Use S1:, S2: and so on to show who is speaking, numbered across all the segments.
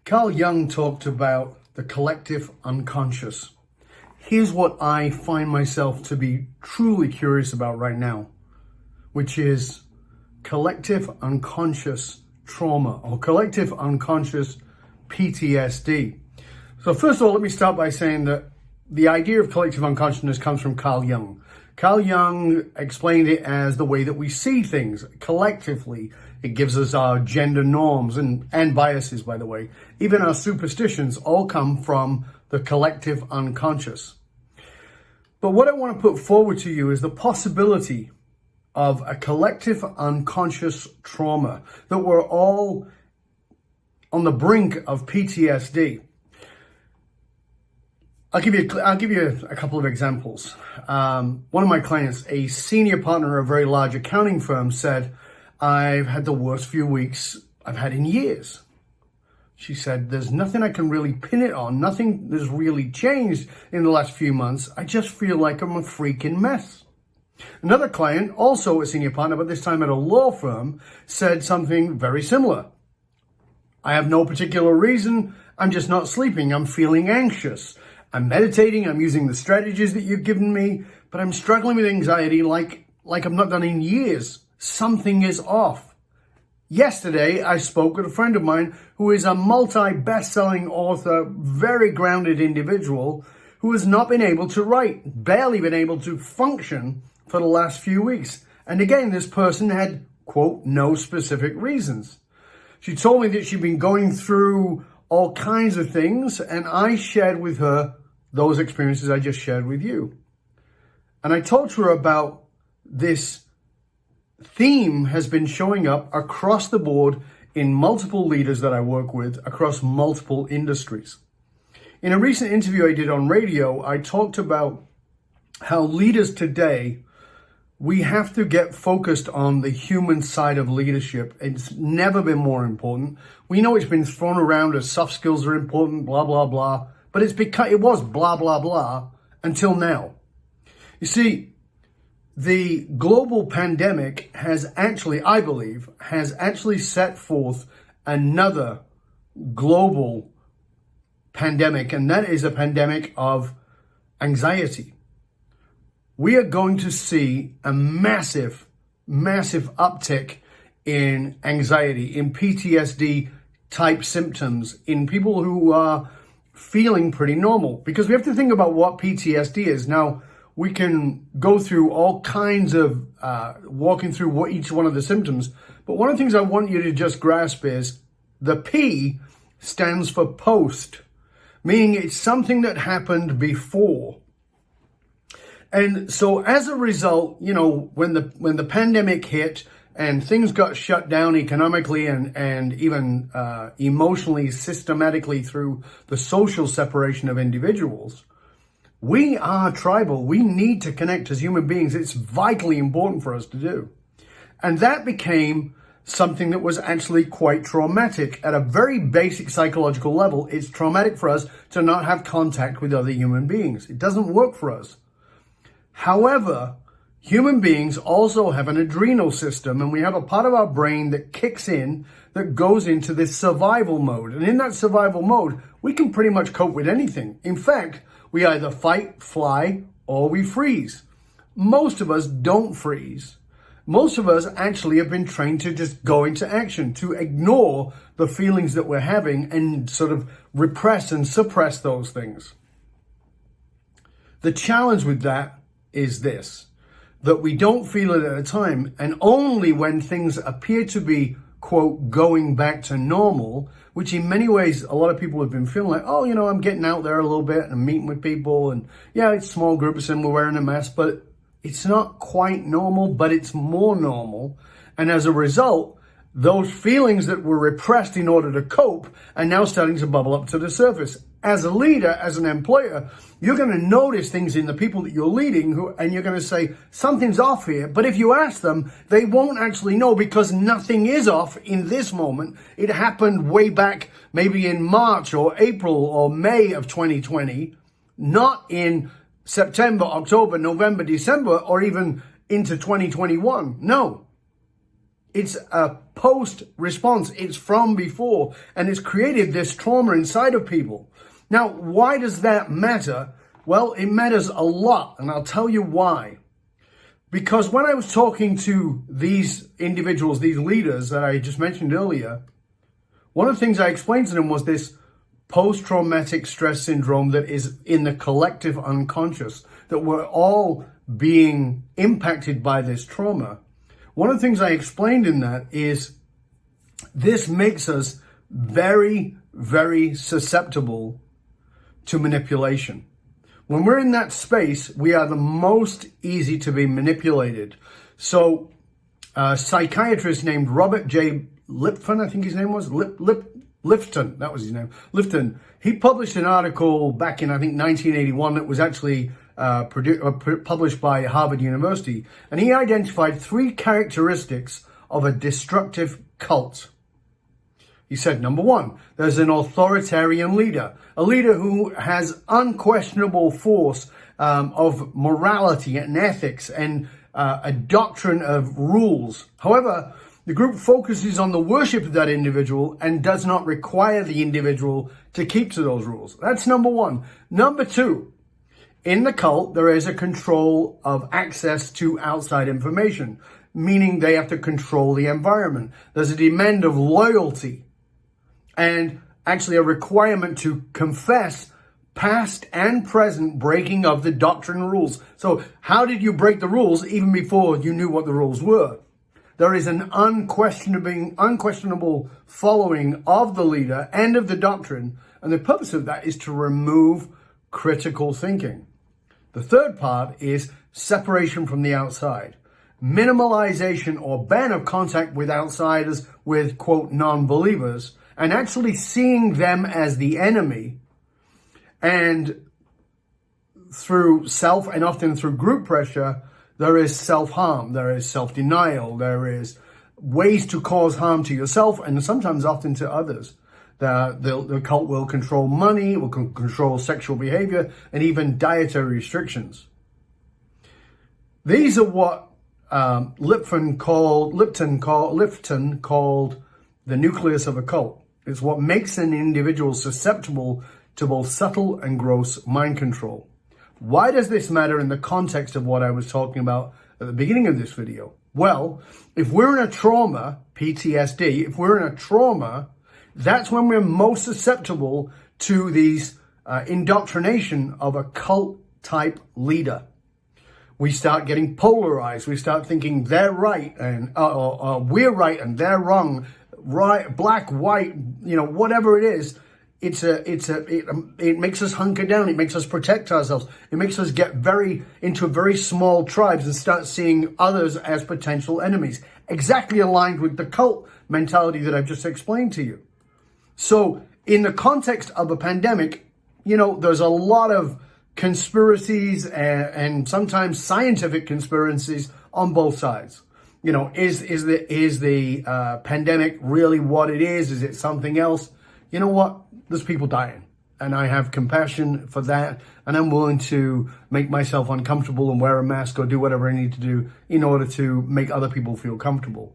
S1: Carl Jung talked about the collective unconscious. Here's what I find myself to be truly curious about right now, which is collective unconscious trauma or collective unconscious PTSD. So first of all, let me start by saying that the idea of collective unconsciousness comes from Carl Jung. Carl Jung explained it as the way that we see things collectively. It gives us our gender norms and biases, by the way. Even our superstitions all come from the collective unconscious. But what I want to put forward to you is the possibility of a collective unconscious trauma, that we're all on the brink of PTSD. I'll give you a couple of examples. One of my clients, a senior partner of a very large accounting firm, said, "I've had the worst few weeks I've had in years." She said, "There's nothing I can really pin it on. Nothing has really changed in the last few months. I just feel like I'm a freaking mess." Another client, also a senior partner, but this time at a law firm, said something very similar. "I have no particular reason. I'm just not sleeping. I'm feeling anxious. I'm meditating. I'm using the strategies that you've given me, but I'm struggling with anxiety like I've not done in years. Something is off." Yesterday, I spoke with a friend of mine who is a multi-best-selling author, very grounded individual who has not been able to write, barely been able to function for the last few weeks. And again, this person had, quote, no specific reasons. She told me that she'd been going through all kinds of things, and I shared with her those experiences I just shared with you. And I talked to her about this theme has been showing up across the board in multiple leaders that I work with across multiple industries. In a recent interview I did on radio, I talked about how leaders today, we have to get focused on the human side of leadership. It's never been more important. We know it's been thrown around as soft skills are important, blah, blah, blah, but it was blah, blah, blah until now. You see, the global pandemic has actually, I believe, set forth another global pandemic, and that is a pandemic of anxiety. We are going to see a massive, massive uptick in anxiety, in PTSD type symptoms, in people who are feeling pretty normal. Because we have to think about what PTSD is. Now, we can go through all kinds of walking through what each one of the symptoms. But one of the things I want you to just grasp is the P stands for post, meaning it's something that happened before. And so as a result, you know, when the pandemic hit and things got shut down economically and even emotionally, systematically through the social separation of individuals, we are tribal. We need to connect as human beings. It's vitally important for us to do. And that became something that was actually quite traumatic. At a very basic psychological level, it's traumatic for us to not have contact with other human beings. It doesn't work for us. However, human beings also have an adrenal system, and we have a part of our brain that kicks in, that goes into this survival mode. And in that survival mode, we can pretty much cope with anything. In fact, we either fight, fly, or we freeze. Most of us don't freeze. Most of us actually have been trained to just go into action, to ignore the feelings that we're having and sort of repress and suppress those things. The challenge with that is this, that we don't feel it at a time, and only when things appear to be, quote, going back to normal, which in many ways, a lot of people have been feeling like, oh, you know, I'm getting out there a little bit and I'm meeting with people, and yeah, it's small groups and we're wearing a mask, but it's not quite normal, but it's more normal. And as a result, those feelings that were repressed in order to cope are now starting to bubble up to the surface. As a leader, as an employer, you're going to notice things in the people that you're leading and you're going to say, something's off here. But if you ask them, they won't actually know, because nothing is off in this moment. It happened way back maybe in March or April or May of 2020, not in September, October, November, December, or even into 2021. No. It's a post response. It's from before, and it's created this trauma inside of people. Now, why does that matter? Well, it matters a lot, and I'll tell you why. Because when I was talking to these individuals, these leaders that I just mentioned earlier, one of the things I explained to them was this post-traumatic stress syndrome that is in the collective unconscious, that we're all being impacted by this trauma. One of the things I explained in that is this makes us very, very susceptible to manipulation. When we're in that space, we are the most easy to be manipulated. So a psychiatrist named Robert J. Lipton, I think his name was, Lifton, that was his name, Lifton. He published an article back in, I think, 1981 that was actually published by Harvard University. And he identified 3 characteristics of a destructive cult. He said, number 1, there's an authoritarian leader, a leader who has unquestionable force of morality and ethics and a doctrine of rules. However, the group focuses on the worship of that individual and does not require the individual to keep to those rules. That's number 1. Number 2, in the cult, there is a control of access to outside information, meaning they have to control the environment. There's a demand of loyalty and actually a requirement to confess past and present breaking of the doctrine rules. So how did you break the rules even before you knew what the rules were? There is an unquestionable following of the leader and of the doctrine, and the purpose of that is to remove critical thinking. The third part is separation from the outside, minimalization or ban of contact with outsiders, with, quote, non-believers, and actually seeing them as the enemy. And through self and often through group pressure, there is self-harm, there is self-denial, there is ways to cause harm to yourself and sometimes often to others. The cult will control money, will control sexual behavior, and even dietary restrictions. These are what Lipton called the nucleus of a cult. It's what makes an individual susceptible to both subtle and gross mind control. Why does this matter in the context of what I was talking about at the beginning of this video? Well, if we're in a trauma, PTSD, if we're in a trauma, that's when we're most susceptible to these indoctrination of a cult type leader. We start getting polarized. We start thinking they're right and we're right and they're wrong. Right, black, white, whatever it is. It makes us hunker down. It makes us protect ourselves. It makes us get into very small tribes and start seeing others as potential enemies. Exactly aligned with the cult mentality that I've just explained to you. So in the context of a pandemic, there's a lot of conspiracies and sometimes scientific conspiracies on both sides. Is the pandemic really what it is? Is it something else? You know what? There's people dying, and I have compassion for that, and I'm willing to make myself uncomfortable and wear a mask or do whatever I need to do in order to make other people feel comfortable.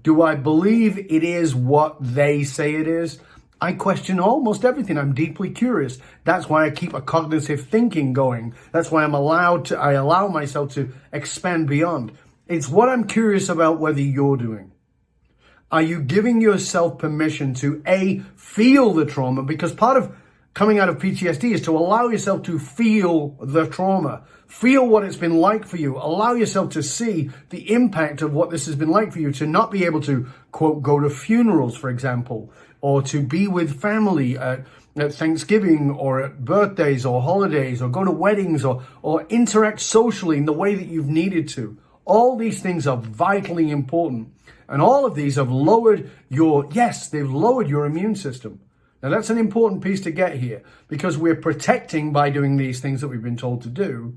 S1: Do I believe it is what they say it is? I question almost everything. I'm deeply curious. That's why I keep a cognitive thinking going. That's why I allow myself to expand beyond. It's what I'm curious about whether you're doing. Are you giving yourself permission to feel the trauma? Because part of coming out of PTSD is to allow yourself to feel the trauma. Feel what it's been like for you. Allow yourself to see the impact of what this has been like for you, to not be able to, quote, go to funerals, for example, or to be with family at Thanksgiving or at birthdays or holidays, or go to weddings or interact socially in the way that you've needed to. All these things are vitally important. And all of these have lowered they've lowered your immune system. Now that's an important piece to get here, because we're protecting by doing these things that we've been told to do.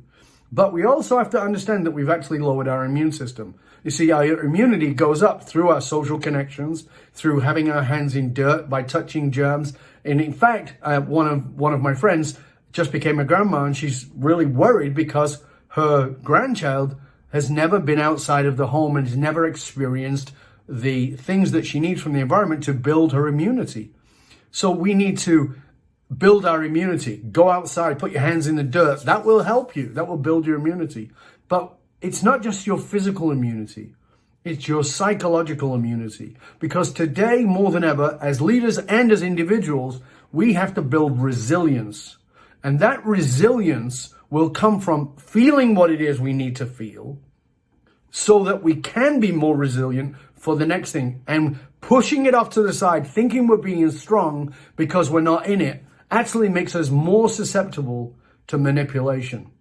S1: But we also have to understand that we've actually lowered our immune system. You see, our immunity goes up through our social connections, through having our hands in dirt, by touching germs. And in fact, one of my friends just became a grandma, and she's really worried because her grandchild has never been outside of the home and has never experienced the things that she needs from the environment to build her immunity. So we need to build our immunity. Go outside, put your hands in the dirt. That will help you. That will build your immunity. But it's not just your physical immunity. It's your psychological immunity. Because today, more than ever, as leaders and as individuals, we have to build resilience. And that resilience will come from feeling what it is we need to feel so that we can be more resilient for the next thing. And pushing it off to the side, thinking we're being strong because we're not in it, actually makes us more susceptible to manipulation.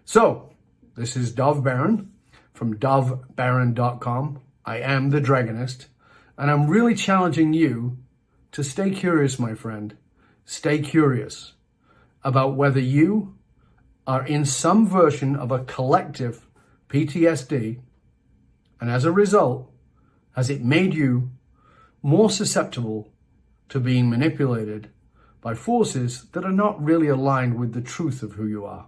S1: So, this is Dov Baron from dovbaron.com. I am the Dragonist, and I'm really challenging you to stay curious, my friend. Stay curious about whether you are in some version of a collective PTSD, and as a result, has it made you more susceptible to being manipulated by forces that are not really aligned with the truth of who you are.